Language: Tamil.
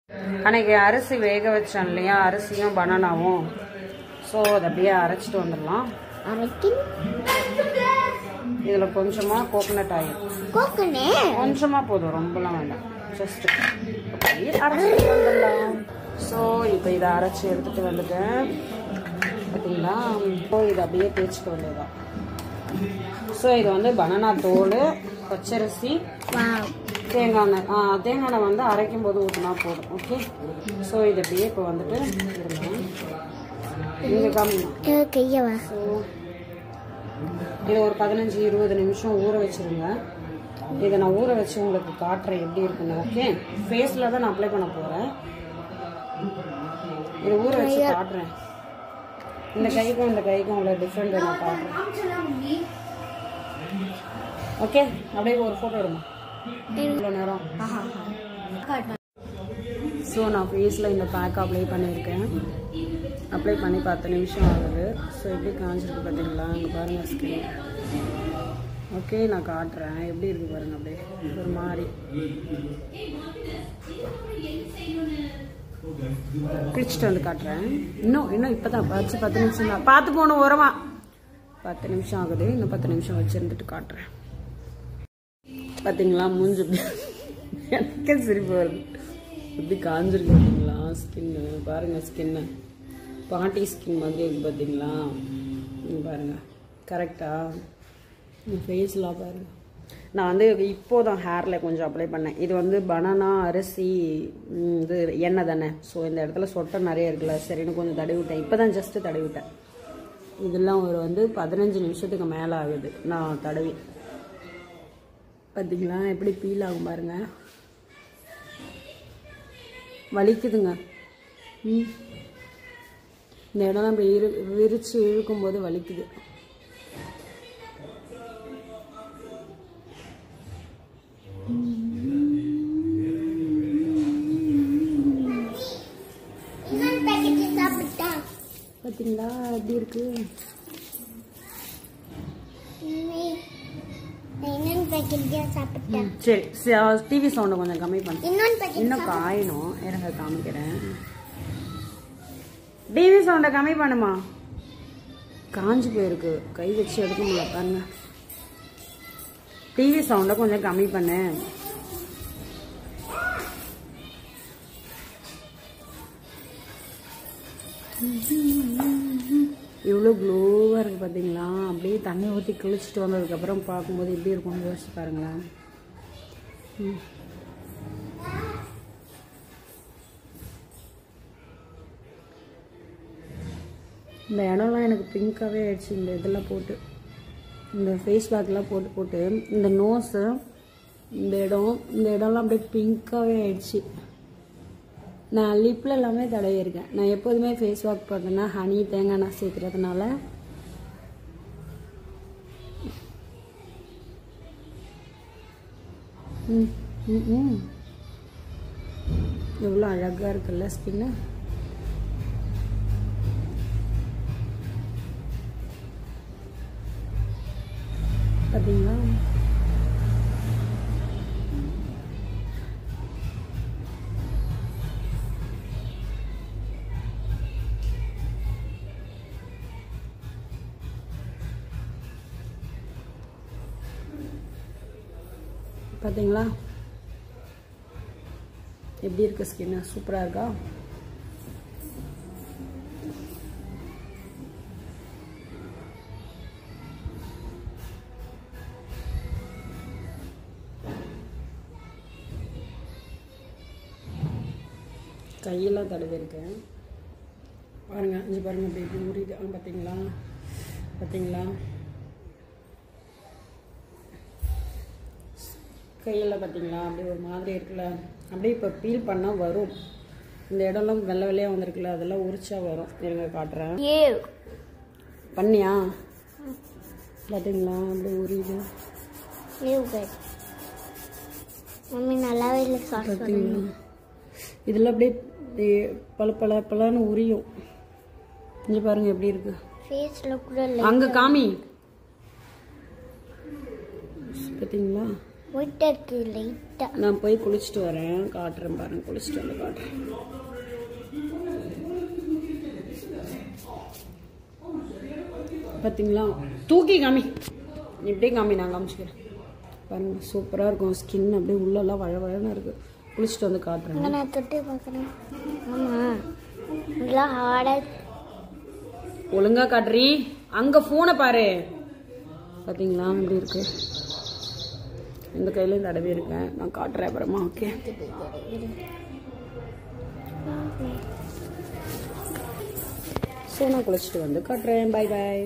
அன்னைக்கு அரிசி வேக வச்சோம் இல்லையா, அரிசியும் பனானாவும். ஸோ அதை அப்படியே அரைச்சிட்டு வந்துடலாம். இதில் கொஞ்சமாக கோகோனட் ஆயில், கொஞ்சமாக போதும், ரொம்பலாம் வேண்டாம், ஜஸ்ட் அரைச்சிட்டு வந்துடலாம். ஸோ இப்போ இதை அரைச்சி எடுத்துகிட்டு வந்துட்டேன் பார்த்தீங்களா. ஸோ இதை அப்படியே தேய்ச்சிக்க வேண்டியதுதான். ஸோ இது வந்து பனானா தோல், பச்சரிசி, தேங்காய் எண்ணெய். தேங்காய் எண்ணெய் வந்து அரைக்கும் போது ஊற்றினா போதும். ஓகே. ஸோ இது அப்படியே இப்போ வந்துட்டு இங்கே காமிக்கணும். ஸோ இதை ஒரு 15-20 நிமிஷம் ஊற வச்சுருங்க. இதை நான் ஊற வச்சு உங்களுக்கு காட்டுறேன் எப்படி இருக்குன்னு. ஓகே. ஃபேஸில் தான் நான் அப்ளை பண்ண போகிறேன். இதை ஊற வச்சு காட்டுறேன். இந்த கைக்கும் உள்ள டிஃப்ரெண்ட் நான் காட்டுறேன். ஓகே. அப்படியே ஒரு ஃபோட்டோ எடுமா இவ்வளோ நேரம். ஸோ நான் ஃபேஸில் இந்த பேக் அப்ளை பண்ணியிருக்கேன். அப்ளை பண்ணி 10 நிமிஷம் ஆகுது. ஸோ எப்படி காஞ்சிருக்கு பார்த்தீங்களா, இங்கே பாருங்கள் ஸ்கின். ஓகே, நான் காட்டுறேன் எப்படி இருக்குது பாருங்கள். அப்படியே ஒரு மாதிரி குளிச்சுட்டு வந்து காட்டுறேன். இன்னும் இப்போ தான் 10 நிமிஷம் தான். பார்த்து போகணும் ஓரமா. 10 நிமிஷம் ஆகுது. இன்னும் 10 நிமிஷம் வச்சுருந்துட்டு காட்டுறேன். பார்த்தீங்களா மூஞ்சி எனக்கே சிரிப்பு வருது. எப்படி காஞ்சிருக்கு பார்த்தீங்களா ஸ்கின்னு. பாருங்கள் ஸ்கின்னு பாட்டி ஸ்கின் மாதிரி இருக்குது பார்த்தீங்களா. பாருங்கள் கரெக்டாக ஃபேஸ்லாம் பாருங்கள். நான் வந்து இப்போதான் ஹேரில் கொஞ்சம் அப்ளை பண்ணேன். இது வந்து பனானா, அரிசி, இது எண்ணெய் தானே. ஸோ இந்த இடத்துல சொட்டை நிறைய இருக்குல்ல, சரின்னு கொஞ்சம் தடவி விட்டேன். இப்போ தான் ஜஸ்ட்டு தடவி விட்டேன். இதெல்லாம் ஒரு வந்து 15 நிமிஷத்துக்கு மேலே ஆகுது நான் தடவி. பார்த்தீங்களா எப்படி பீல் ஆகும் பாருங்க. வலிக்குதுங்க. இந்த இடம் அப்படி விரிச்சு இழுக்கும்போது வலிக்குது. பார்த்தீங்களா எப்படி இருக்கு. சரி, டிவி சவுண்டை கொஞ்சம் கம்மி பண்ணு. இன்னும் காயணும். எனக்கு காமிக்கிறேன். டிவி சவுண்டை கம்மி பண்ணுமா. காஞ்சி போயிருக்கு, கை வச்சு எடுக்க முடியல பாருங்க. டிவி சவுண்டை கொஞ்சம் கம்மி பண்ணு. இவ்வளோ க்ளோவாக இருக்குது பார்த்தீங்களா. அப்படியே தண்ணி ஊற்றி குளிச்சுட்டு வந்ததுக்கப்புறம் பார்க்கும்போது எப்படி இருக்கும்னு யோசிச்சு பாருங்களேன். இந்த இடம்லாம் எனக்கு பிங்காகவே ஆயிடுச்சு. இந்த இதெல்லாம் போட்டு, இந்த ஃபேஸ் பேக்லாம் போட்டு இந்த நோஸு, இந்த இடம்லாம் அப்படியே பிங்காகவே ஆயிடுச்சு. நான் லிப்பில் எல்லாமே தடவி இருக்கேன். நான் எப்போதுமே ஃபேஸ் வாஷ் பண்ணேன்னா ஹனி, தேங்காய் எண்ணெய் சேர்க்குறதுனால எவ்வளோ அழகாக இருக்குல்ல ஸ்கின்னு. பார்த்தீங்களா. பார்த்தீங்களா எப்படி இருக்கு ஸ்கின். சூப்பராக இருக்கா. கையெல்லாம் தடவி இருக்கேன் பாருங்க. இங்கே பாருங்க பேபி ஊறிது. பார்த்தீங்களா கையெல்லாம் பார்த்தீங்களா அப்படியே ஒரு மாதிரி இருக்குல்ல. அப்படியே இப்போ பீல் பண்ணால் வரும். இந்த இடம்லாம் வெள்ளை வெள்ளையாக வந்திருக்குல்ல, அதெல்லாம் உரிச்சா வரும். இருங்க காட்டுறேன். பண்ணியா பார்த்தீங்களா அப்படியே உரியுது. பார்த்தீங்களா இதெல்லாம் அப்படியே பல உரியும். இங்கே பாருங்க எப்படி இருக்கு. அங்கே காமி பார்த்தீங்களா. ஒயிட்டா இருக்கு லைட்டா. நான் போய் குளிச்சுட்டு வரேன், காட்டுறேன் பாருங்க. குளிச்சுட்டு வந்து காட்டுறேன். பார்த்தீங்களா? தூக்கி காமி, இப்படியே காமி, நான் காமிச்சிக்கிறேன் பாருங்க. சூப்பராக இருக்கும். ஸ்கின் அப்படியே உள்ளெல்லாம் வழவழன்னு இருக்கு. குளிச்சுட்டு வந்து காட்டுறேன். நான் தொட்டு பார்க்குறேன். ஆமாம், இதெல்லாம் ஹார்டாக. ஒழுங்கா காட்டுறீ. அங்கே ஃபோனை பாரு. பார்த்தீங்களா எப்படி இருக்கு? இந்த கையிலையும் தடவி இருக்கேன். நான் காட்டுறேன் அப்புறமா. ஓகே, ஸோ நான் குளிச்சுட்டு வந்து காட்டுறேன். பாய் பாய்.